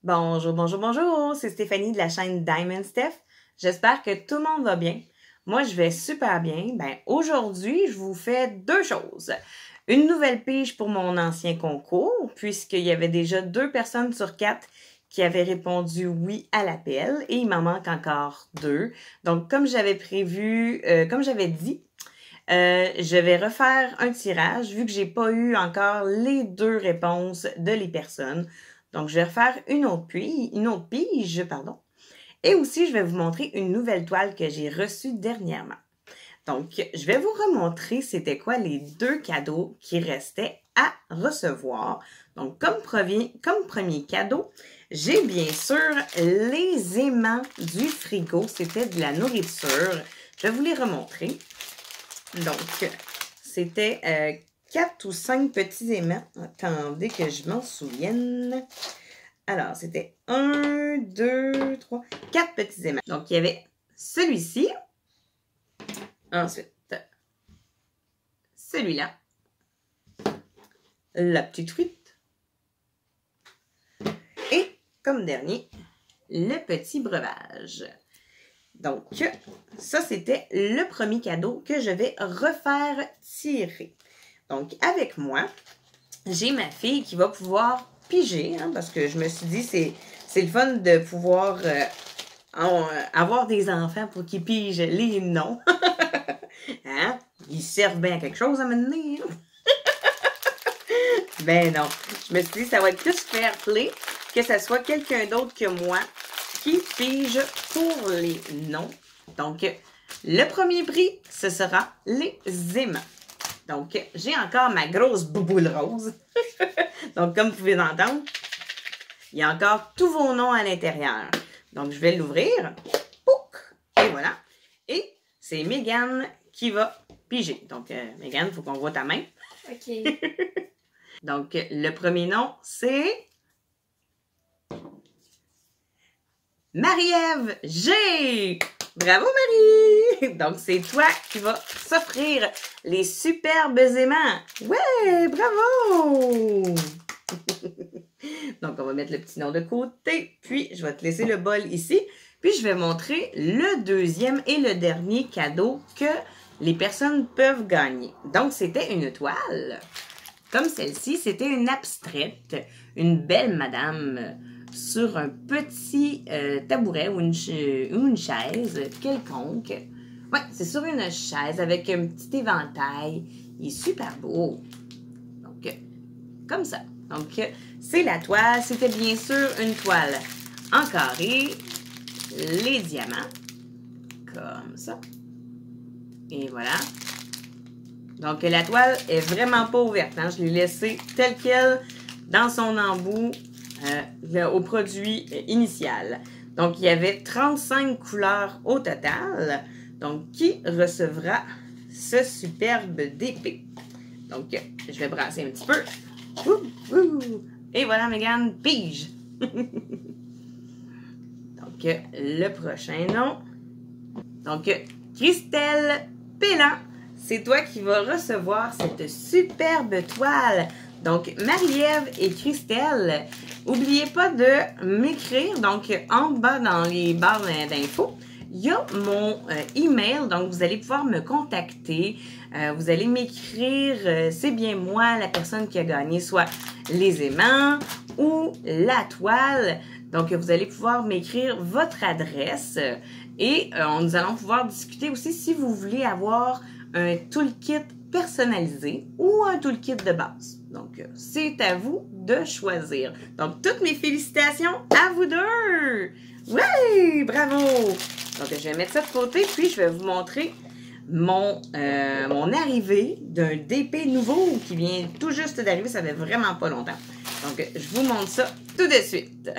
Bonjour, bonjour, bonjour, c'est Stéphanie de la chaîne Diamond Steph. J'espère que tout le monde va bien. Moi, je vais super bien. Aujourd'hui, je vous fais deux choses. Une nouvelle pige pour mon ancien concours, puisqu'il y avait déjà 2 personnes sur 4 qui avaient répondu oui à l'appel et il m'en manque encore 2. Donc, comme j'avais prévu, comme j'avais dit, je vais refaire un tirage vu que j'ai pas eu encore les 2 réponses de les personnes. Donc, je vais refaire une autre pige, pardon. Et aussi, je vais vous montrer une nouvelle toile que j'ai reçue dernièrement. Donc, je vais vous remontrer c'était quoi les 2 cadeaux qui restaient à recevoir. Donc, comme premier cadeau, j'ai bien sûr les aimants du frigo. C'était de la nourriture. Je vais vous les remontrer. Donc, c'était 4 ou 5 petits aimants. Attendez que je m'en souvienne. Alors, c'était 1, 2, 3, 4 petits aimants. Donc, il y avait celui-ci. Ensuite, celui-là. La petite truite. Et, comme dernier, le petit breuvage. Donc, ça, c'était le premier cadeau que je vais refaire tirer. Donc, avec moi, j'ai ma fille qui va pouvoir piger, hein, parce que je me suis dit, c'est le fun de pouvoir avoir des enfants pour qu'ils pigent les noms. Hein? Ils servent bien à quelque chose à mener. Ben non. Je me suis dit, ça va être plus fair play que ça soit quelqu'un d'autre que moi qui pige pour les noms. Donc, le premier prix, ce sera les aimants. Donc, j'ai encore ma grosse bouboule rose. Donc, comme vous pouvez l'entendre, il y a encore tous vos noms à l'intérieur. Donc, je vais l'ouvrir. Et voilà. Et c'est Mégane qui va piger. Donc, Mégane, il faut qu'on voit ta main. OK. Donc, le premier nom, c'est Marie-Ève G. Bravo, Marie! Donc, c'est toi qui vas s'offrir les superbes aimants. Ouais, bravo! Donc, on va mettre le petit nom de côté. Puis, je vais te laisser le bol ici. Puis, je vais montrer le deuxième et le dernier cadeau que les personnes peuvent gagner. Donc, c'était une toile. Comme celle-ci, c'était une abstraite. Une belle madame sur un petit tabouret ou une chaise quelconque. Ouais, c'est sur une chaise avec un petit éventail. Il est super beau. Donc, comme ça. Donc, c'est la toile. C'était bien sûr une toile en carré. Les diamants. Comme ça. Et voilà. Donc, la toile est vraiment pas ouverte. Hein? Je l'ai laissée telle qu'elle dans son embout au produit initial. Donc, il y avait 35 couleurs au total. Donc, qui recevra ce superbe DP? Donc, je vais brasser un petit peu. Et voilà, Mégane, pige! Donc, le prochain nom. Donc, Christelle Pellan. C'est toi qui vas recevoir cette superbe toile. Donc, Marie-Ève et Christelle, n'oubliez pas de m'écrire. Donc, en bas dans les barres d'infos, il y a mon email. Donc, vous allez pouvoir me contacter. Vous allez m'écrire, c'est bien moi, la personne qui a gagné, soit les aimants ou la toile. Donc, vous allez pouvoir m'écrire votre adresse et nous allons pouvoir discuter aussi si vous voulez avoir un toolkit personnalisé ou un toolkit de base. Donc, c'est à vous de choisir. Donc, toutes mes félicitations à vous deux! Oui! Bravo! Donc, je vais mettre ça de côté, puis je vais vous montrer mon arrivée d'un DP nouveau qui vient tout juste d'arriver. Ça fait vraiment pas longtemps. Donc, je vous montre ça tout de suite.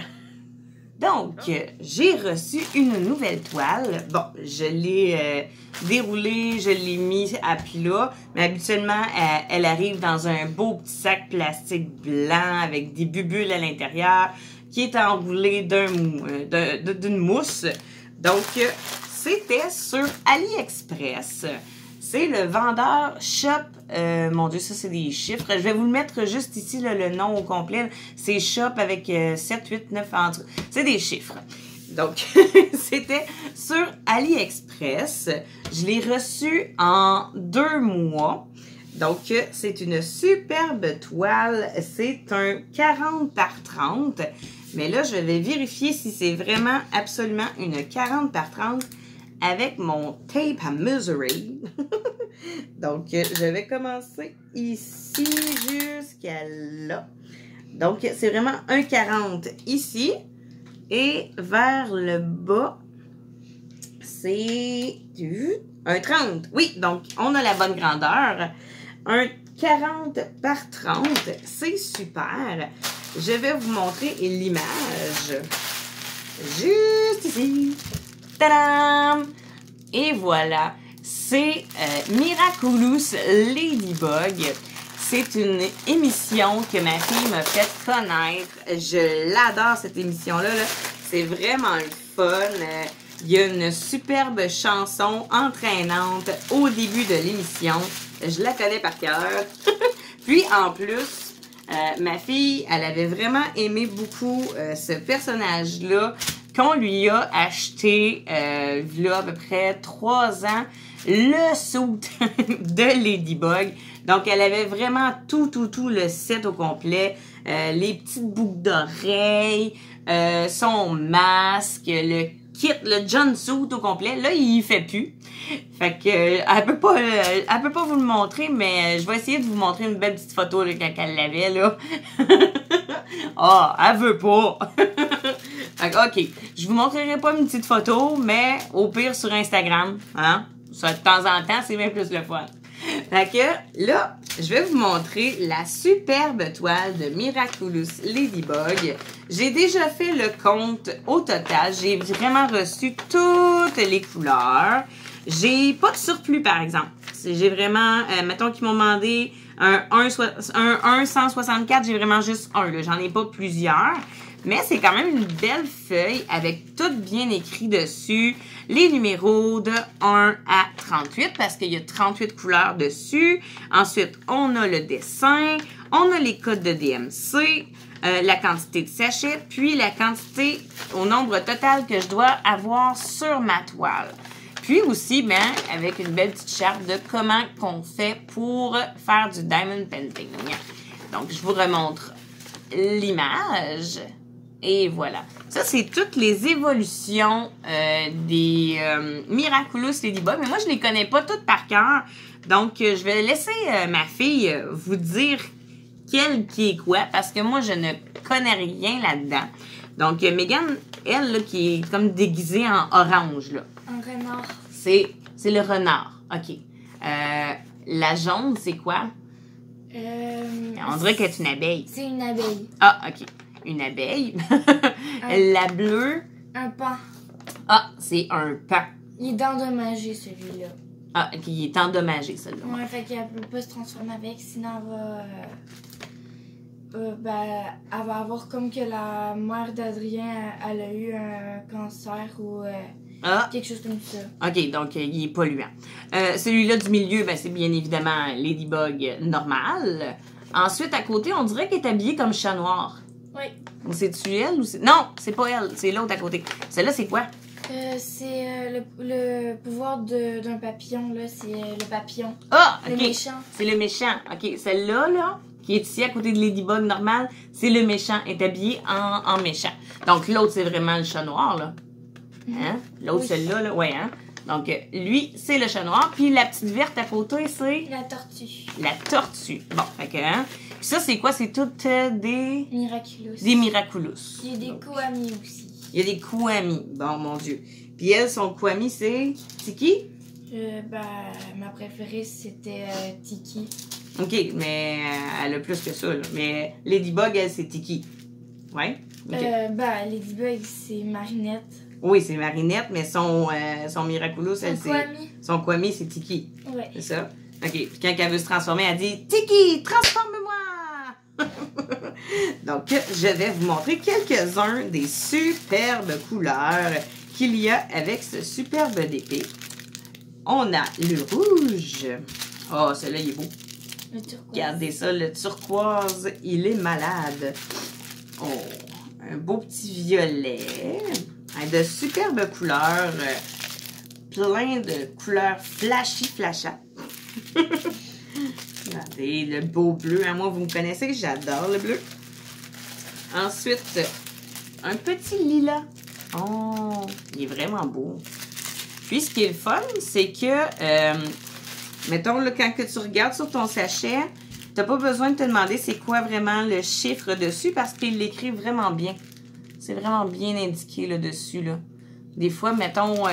Donc, j'ai reçu une nouvelle toile. Bon, je l'ai déroulée, je l'ai mis à plat, mais habituellement, elle arrive dans un beau petit sac plastique blanc avec des bulles à l'intérieur qui est enroulé d'une mousse. Donc, c'était sur AliExpress. C'est le vendeur Shop mon Dieu, ça c'est des chiffres. Je vais vous le mettre juste ici, là, le nom au complet. C'est shop avec 7, 8, 9 entre. C'est des chiffres. Donc, c'était sur AliExpress. Je l'ai reçu en 2 mois. Donc, c'est une superbe toile. C'est un 40 par 30. Mais là, je vais vérifier si c'est vraiment absolument une 40 par 30 avec mon tape à mesurer. Donc, je vais commencer ici jusqu'à là. Donc, c'est vraiment un 40 ici. Et vers le bas, c'est un 30. Oui, donc, on a la bonne grandeur. Un 40 par 30, c'est super. Je vais vous montrer l'image. Juste ici. Tadam! Et voilà, c'est Miraculous Ladybug. C'est une émission que ma fille m'a fait connaître. Je l'adore, cette émission-là. C'est vraiment le fun. Il y a une superbe chanson entraînante au début de l'émission. Je la connais par cœur. Puis, en plus, ma fille, elle avait vraiment aimé beaucoup ce personnage-là qu'on lui a acheté, il y a à peu près 3 ans, le suit de Ladybug. Donc, elle avait vraiment tout le set au complet. Les petites boucles d'oreilles, son masque, le kit, le jumpsuit au complet. Là, il y fait plus. Fait que, elle peut pas vous le montrer, mais je vais essayer de vous montrer une belle petite photo là, quand elle l'avait, là. Ah, elle veut pas. Fait que, OK, je vous montrerai pas une petite photo, mais au pire sur Instagram, hein. Ça, de temps en temps, c'est bien plus le fun. Fait que, là, je vais vous montrer la superbe toile de Miraculous Ladybug. J'ai déjà fait le compte au total. J'ai vraiment reçu toutes les couleurs. J'ai pas de surplus, par exemple. J'ai vraiment, mettons qu'ils m'ont demandé un 164, j'ai vraiment juste un. J'en ai pas plusieurs. Mais c'est quand même une belle feuille avec tout bien écrit dessus. Les numéros de 1 à 38 parce qu'il y a 38 couleurs dessus. Ensuite, on a le dessin. On a les codes de DMC. La quantité de sachets. Puis la quantité au nombre total que je dois avoir sur ma toile. Puis aussi, ben, avec une belle petite charte de comment qu'on fait pour faire du diamond painting. Donc, je vous remontre l'image. Et voilà. Ça, c'est toutes les évolutions des Miraculous Ladybug. Mais moi, je les connais pas toutes par cœur. Donc, je vais laisser ma fille vous dire quelle qui est quoi. Parce que moi, je ne connais rien là-dedans. Donc, Megan, elle, là, qui est comme déguisée en orange, là. Un renard. C'est le renard. OK. La jaune, c'est quoi? On dirait qu'elle est une abeille. C'est une abeille. Ah, OK. Une abeille. La bleue. Un pan. Ah, c'est un pan. Il est endommagé, celui-là. Ah, OK, il est endommagé, celui-là. Ouais, fait qu'elle peut pas se transformer avec, sinon elle va avoir comme que la mère d'Adrien, elle a eu un cancer ou quelque chose comme ça. OK, donc il est polluant. Celui-là du milieu, ben, c'est bien évidemment Ladybug normal. Ensuite, à côté, on dirait qu'elle est habillée comme chat noir. Oui. C'est-tu elle ou c'est... Non, c'est pas elle, c'est l'autre à côté. Celle-là, c'est quoi? C'est le pouvoir d'un papillon, là. C'est le papillon. Ah! OK. Le méchant. C'est le méchant. OK, celle-là, là, qui est ici à côté de Ladybug normal, c'est le méchant. Elle est habillée en méchant. Donc, l'autre, c'est vraiment le chat noir, là. Hein? L'autre, Oui. celle-là, là, ouais, hein? Donc, lui, c'est le chat noir. Puis la petite verte à côté, c'est... La tortue. La tortue. Bon, fait que, hein? Puis ça, c'est quoi? C'est toutes des... Miraculous. Des Miraculous. Il y a des Koami aussi. Il y a des Kuami. Bon, mon Dieu. Puis elle, son Kuami, c'est qui? Ma préférée, c'était Tiki. OK, mais elle a plus que ça, là. Mais Ladybug, elle, c'est Tiki. Ouais? OK. Ladybug, c'est Marinette. Oui, c'est Marinette, mais son Miraculous, elle, c'est... Kwami. Son Kwami, c'est Tiki. Ouais. C'est ça? OK. Puis quand elle veut se transformer, elle dit « Tiki, transforme-moi! » Donc, je vais vous montrer quelques-uns des superbes couleurs qu'il y a avec ce superbe DP. On a le rouge. Oh, celui-là, il est beau. Le turquoise. Regardez ça, le turquoise, il est malade. Oh, un beau petit violet. De superbes couleurs. Plein de couleurs flashantes. Regardez, le beau bleu. Hein, moi, vous me connaissez, j'adore le bleu. Ensuite, un petit lilas. Oh, il est vraiment beau. Puis, ce qui est le fun, c'est que, mettons, là, quand que tu regardes sur ton sachet, tu n'as pas besoin de te demander c'est quoi vraiment le chiffre dessus parce qu'il l'écrit vraiment bien. C'est vraiment bien indiqué là, dessus. Là. Des fois, mettons,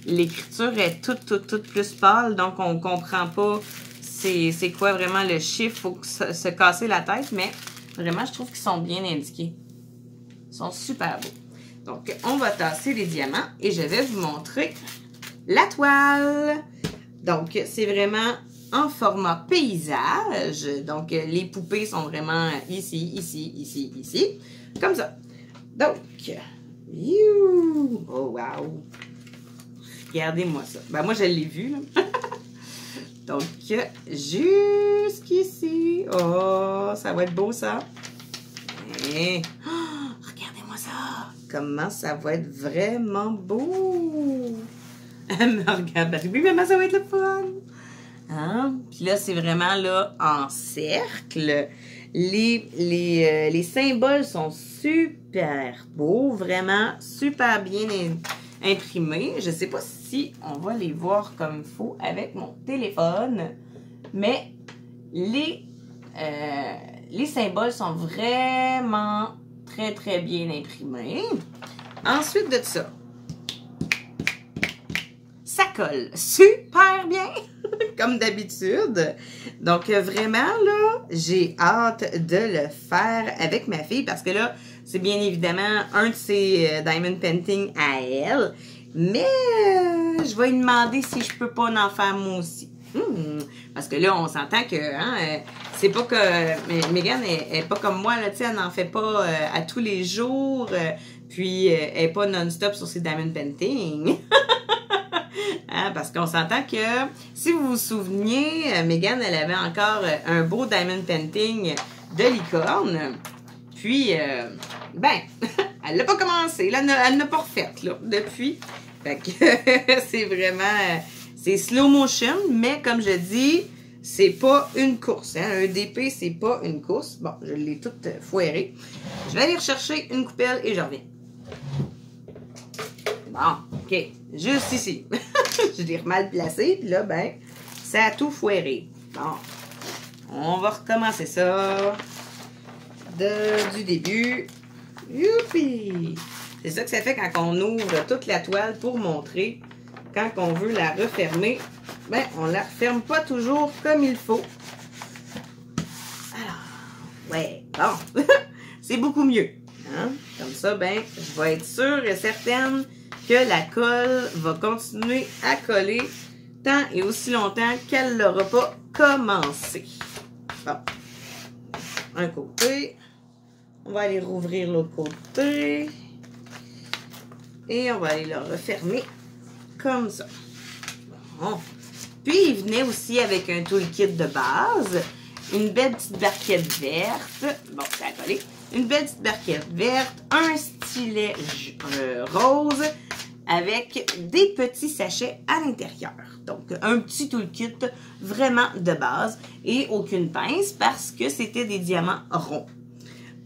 l'écriture est toute plus pâle, donc on ne comprend pas c'est quoi vraiment le chiffre. Il faut se casser la tête, mais vraiment, je trouve qu'ils sont bien indiqués. Ils sont super beaux. Donc, on va tasser les diamants et je vais vous montrer la toile. Donc, c'est vraiment en format paysage. Donc, les poupées sont vraiment ici, comme ça. Donc, oh wow! Regardez-moi ça. Ben, moi, je l'ai vu, là. Donc, jusqu'ici. Oh, ça va être beau, ça. Et, oh, regardez-moi ça. Comment ça va être vraiment beau. Elle me regarde. Oui, maman, ça va être le fun. Hein? Puis là, c'est vraiment là en cercle. Les symboles sont super beaux. Vraiment super bien imprimés. Je ne sais pas si on va les voir comme il faut avec mon téléphone. Mais les symboles sont vraiment très bien imprimés. Ensuite de ça, ça colle super bien, comme d'habitude. Donc, vraiment, là, j'ai hâte de le faire avec ma fille parce que là, c'est bien évidemment un de ses diamond painting à elle. Mais, je vais lui demander si je peux pas en faire moi aussi. Parce que là, on s'entend que c'est pas que Megan est pas comme moi, là, elle n'en fait pas à tous les jours, puis elle est pas non-stop sur ses diamond painting. Hein, parce qu'on s'entend que, si vous vous souveniez, Megan, elle avait encore un beau diamond painting de licorne. Puis, ben, elle l'a pas commencé, là, elle n'a pas refait, là, depuis. Fait que c'est vraiment... c'est slow motion, mais comme je dis, c'est pas une course. Hein? Un DP, c'est pas une course. Bon, je l'ai toute foirée. Je vais aller rechercher une coupelle et je reviens. Bon, OK. Juste ici. Je l'ai mal placé, puis là, ben, ça a tout foiré. Bon. On va recommencer ça du début. Youpi! C'est ça que ça fait quand on ouvre toute la toile pour montrer. Quand on veut la refermer, ben, on la referme pas toujours comme il faut. Alors, ouais, bon, c'est beaucoup mieux. Hein? Comme ça, ben, je vais être sûre et certaine que la colle va continuer à coller tant et aussi longtemps qu'elle n'aura pas commencé. Bon, un côté. On va aller rouvrir l'autre côté. Et on va aller le refermer comme ça. Bon. Puis, il venait aussi avec un toolkit de base. Une belle petite barquette verte. Bon, ça a collé. Une belle petite barquette verte. Un stylet rose avec des petits sachets à l'intérieur. Donc, un petit toolkit vraiment de base. Et aucune pince parce que c'était des diamants ronds.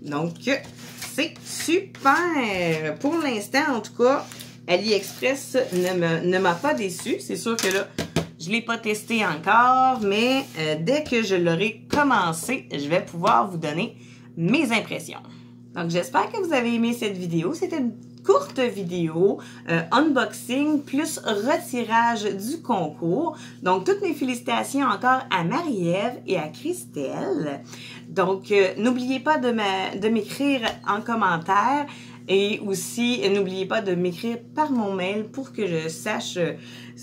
Donc, c'est super. Pour l'instant, en tout cas, AliExpress ne m'a pas déçu. C'est sûr que là, je ne l'ai pas testé encore, mais dès que je l'aurai commencé, je vais pouvoir vous donner mes impressions. Donc, j'espère que vous avez aimé cette vidéo. C'était une courte vidéo, unboxing plus retirage du concours. Donc, toutes mes félicitations encore à Marie-Ève et à Christelle. Donc, n'oubliez pas de m'écrire en commentaire et aussi, n'oubliez pas de m'écrire par mon mail pour que je sache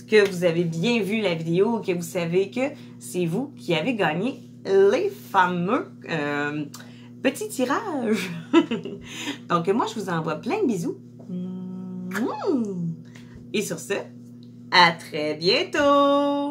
que vous avez bien vu la vidéo, que vous savez que c'est vous qui avez gagné les fameux petits tirages. Donc, moi, je vous envoie plein de bisous. Et sur ce, à très bientôt!